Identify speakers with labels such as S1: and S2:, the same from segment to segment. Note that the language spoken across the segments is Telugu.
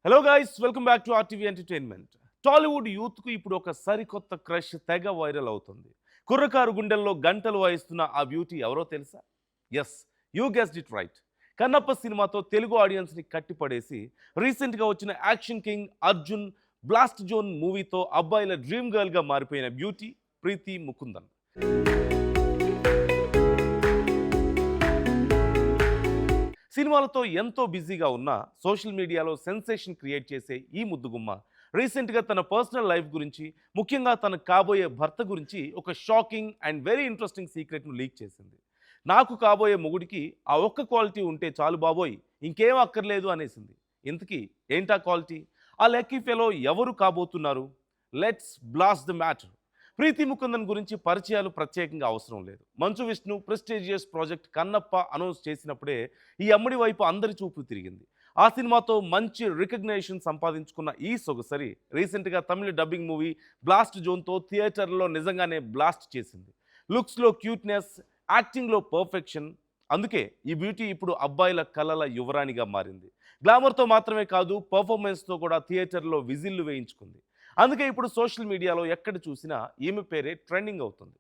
S1: Hello guys, welcome back to RTV entertainment. Tollywood యూత్కు ఇప్పుడు ఒక సరికొత్త క్రష్ తెగ వైరల్ అవుతుంది. కుర్రకారు గుండెల్లో గంటలు వాయిస్తున్న ఆ బ్యూటీ ఎవరో తెలుసా? Yes, you guessed it right. Kannappa సినిమాతో తెలుగు ఆడియన్స్ని కట్టిపడేసి రీసెంట్గా వచ్చిన action king Arjun blast zone మూవీతో అబ్బాయిల డ్రీమ్ గర్ల్గా మారిపోయిన బ్యూటీ ప్రీతి ముకుందన్. సినిమాలతో ఎంతో బిజీగా ఉన్న సోషల్ మీడియాలో సెన్సేషన్ క్రియేట్ చేసే ఈ ముద్దుగుమ్మ రీసెంట్గా తన పర్సనల్ లైఫ్ గురించి, ముఖ్యంగా తన కాబోయే భర్త గురించి ఒక షాకింగ్ అండ్ వెరీ ఇంట్రెస్టింగ్ సీక్రెట్ను లీక్ చేసింది. నాకు కాబోయే మొగుడికి ఆ ఒక్క క్వాలిటీ ఉంటే చాలు బాబోయ్, ఇంకేం అక్కర్లేదు అనేసింది. ఇంతకీ ఏంటా క్వాలిటీ? ఆ లక్కీ ఫెలో ఎవరు కాబోతున్నారు? Let's blast the matter. Preethi Mukundan గురించి పరిచయాలు ప్రత్యేకంగా అవసరం లేదు. Manchu Vishnu prestigious project Kannappa announce చేసినప్పుడే ఈ అమ్మడి వైపు అందరి చూపు తిరిగింది. ఆ సినిమాతో మంచి రికగ్నేషన్ సంపాదించుకున్న ఈ సొగసరి రీసెంట్గా తమిళ డబ్బింగ్ మూవీ బ్లాస్ట్ జోన్తో థియేటర్లో నిజంగానే బ్లాస్ట్ చేసింది. లుక్స్లో క్యూట్నెస్, యాక్టింగ్లో పర్ఫెక్షన్. అందుకే ఈ బ్యూటీ ఇప్పుడు అబ్బాయిల కలల యువరాణిగా మారింది. గ్లామర్తో మాత్రమే కాదు, పర్ఫార్మెన్స్తో కూడా థియేటర్లో విజిల్లు వేయించుకుంది. అందుకే ఇప్పుడు సోషల్ మీడియాలో ఎక్కడ చూసినా ఈమె పేరే ట్రెండింగ్ అవుతుంది.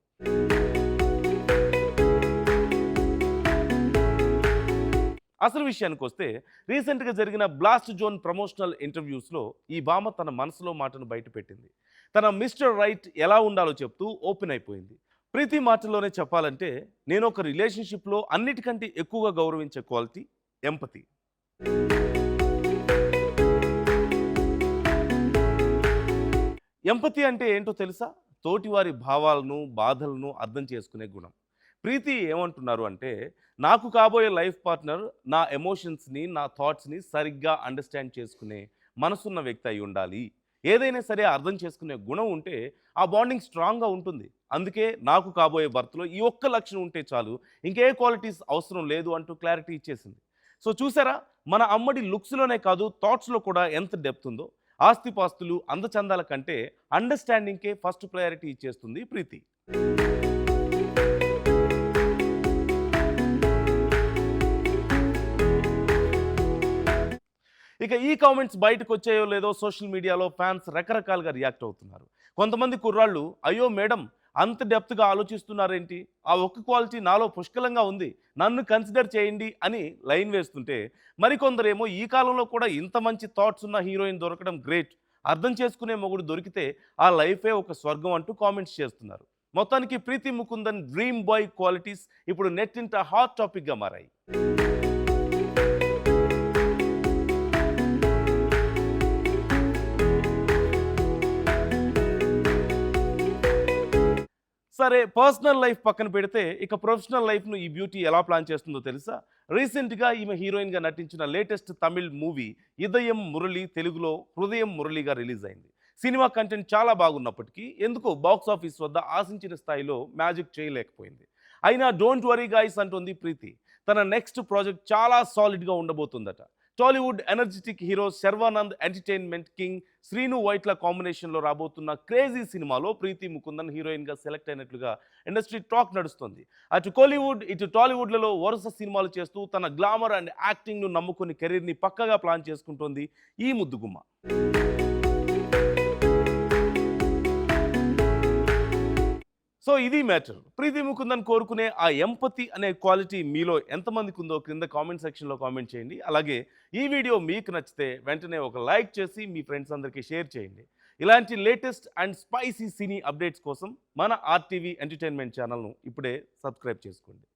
S1: అసలు విషయానికి వస్తే, రీసెంట్గా జరిగిన బ్లాస్ట్ జోన్ ప్రమోషనల్ ఇంటర్వ్యూస్లో ఈ భామ తన మనసులో మాటను బయటపెట్టింది. తన మిస్టర్ రైట్ ఎలా ఉండాలో చెప్తూ ఓపెన్ అయిపోయింది. ప్రీతి మాటల్లోనే చెప్పాలంటే, నేను ఒక రిలేషన్షిప్లో అన్నిటికంటే ఎక్కువగా గౌరవించే క్వాలిటీ ఎంపతి. ఎంపతి అంటే ఏంటో తెలుసా? తోటివారి భావాలను, బాధలను అర్థం చేసుకునే గుణం. ప్రీతి ఏమంటున్నారు అంటే, నాకు కాబోయే లైఫ్ పార్ట్నర్ నా ఎమోషన్స్ని, నా థాట్స్ని సరిగ్గా అండర్స్టాండ్ చేసుకునే మనసున్న వ్యక్తి అయి ఉండాలి. ఏదైనా సరే అర్థం చేసుకునే గుణం ఉంటే ఆ బాండింగ్ స్ట్రాంగ్గా ఉంటుంది. అందుకే నాకు కాబోయే భర్తలో ఈ ఒక్క లక్షణం ఉంటే చాలు, ఇంకే క్వాలిటీస్ అవసరం లేదు అంటూ క్లారిటీ ఇచ్చేసింది. సో చూసారా, మన అమ్మడి లుక్స్లోనే కాదు, థాట్స్లో కూడా ఎంత డెప్త్ ఉందో. ఆస్తిపాస్తులు, అందచందాల కంటే అండర్స్టాండింగ్కే ఫస్ట్ ప్రయారిటీ ఇచ్చేస్తుంది ప్రీతి. ఇక ఈ కామెంట్స్ బయటకు వచ్చాయో లేదో సోషల్ మీడియాలో ఫ్యాన్స్ రకరకాలుగా రియాక్ట్ అవుతున్నారు. కొంతమంది కుర్రాళ్ళు, అయ్యో మేడం, అంత డెప్త్గా ఆలోచిస్తున్నారేంటి, ఆ ఒక్క క్వాలిటీ నాలో పుష్కలంగా ఉంది, నన్ను కన్సిడర్ చేయండి అని లైన్ వేస్తుంటే, మరికొందరేమో ఈ కాలంలో కూడా ఇంత మంచి థాట్స్ ఉన్న హీరోయిన్ దొరకడం గ్రేట్, అర్థం చేసుకునే మొగుడు దొరికితే ఆ లైఫే ఒక స్వర్గం అంటూ కామెంట్స్ చేస్తున్నారు. మొత్తానికి ప్రీతి ముకుందన్ డ్రీమ్ బాయ్ క్వాలిటీస్ ఇప్పుడు నెట్టింట హాట్ టాపిక్గా మారాయి. సరే, పర్సనల్ లైఫ్ పక్కన పెడితే ఇక ప్రొఫెషనల్ లైఫ్ను ఈ బ్యూటీ ఎలా ప్లాన్ చేస్తుందో తెలుసా? రీసెంట్గా ఈమె హీరోయిన్గా నటించిన లేటెస్ట్ తమిళ్ మూవీ ఇదయం మురళి తెలుగులో హృదయం మురళిగా రిలీజ్ అయింది. సినిమా కంటెంట్ చాలా బాగున్నప్పటికీ ఎందుకో బాక్స్ ఆఫీస్ వద్ద ఆశించిన స్థాయిలో మ్యాజిక్ చేయలేకపోయింది. అయినా డోంట్ వరీ గాయ్స్ అంటోంది ప్రీతి, తన నెక్స్ట్ ప్రాజెక్ట్ చాలా సాలిడ్గా ఉండబోతుందట. Tollywood energetic hero Sharwanand entertainment king Srinu Vaitla కాంబినేషన్లో రాబోతున్న క్రేజీ సినిమాలో ప్రీతి ముకుందన్ హీరోయిన్గా సెలెక్ట్ అయినట్లుగా ఇండస్ట్రీ టాక్ నడుస్తుంది. అటు కోలీవుడ్, ఇటు టాలీవుడ్లలో వరుస సినిమాలు చేస్తూ తన గ్లామర్ అండ్ యాక్టింగ్ను నమ్ముకుని కెరీర్ని పక్కగా ప్లాన్ చేసుకుంటోంది ఈ ముద్దుగుమ్మ. సో ఇది మ్యాటర్. ప్రీతి ముకుందన్ కోరుకునే ఆ ఎంపతి అనే క్వాలిటీ మీలో ఎంతమందికి ఉందో క్రింద కామెంట్ సెక్షన్లో కామెంట్ చేయండి. అలాగే ఈ వీడియో మీకు నచ్చితే వెంటనే ఒక లైక్ చేసి మీ ఫ్రెండ్స్ అందరికీ షేర్ చేయండి. ఇలాంటి latest and spicy cine updates కోసం మన ఆర్టీవీ ఎంటర్టైన్మెంట్ ఛానల్ను ఇప్పుడే సబ్స్క్రైబ్ చేసుకోండి.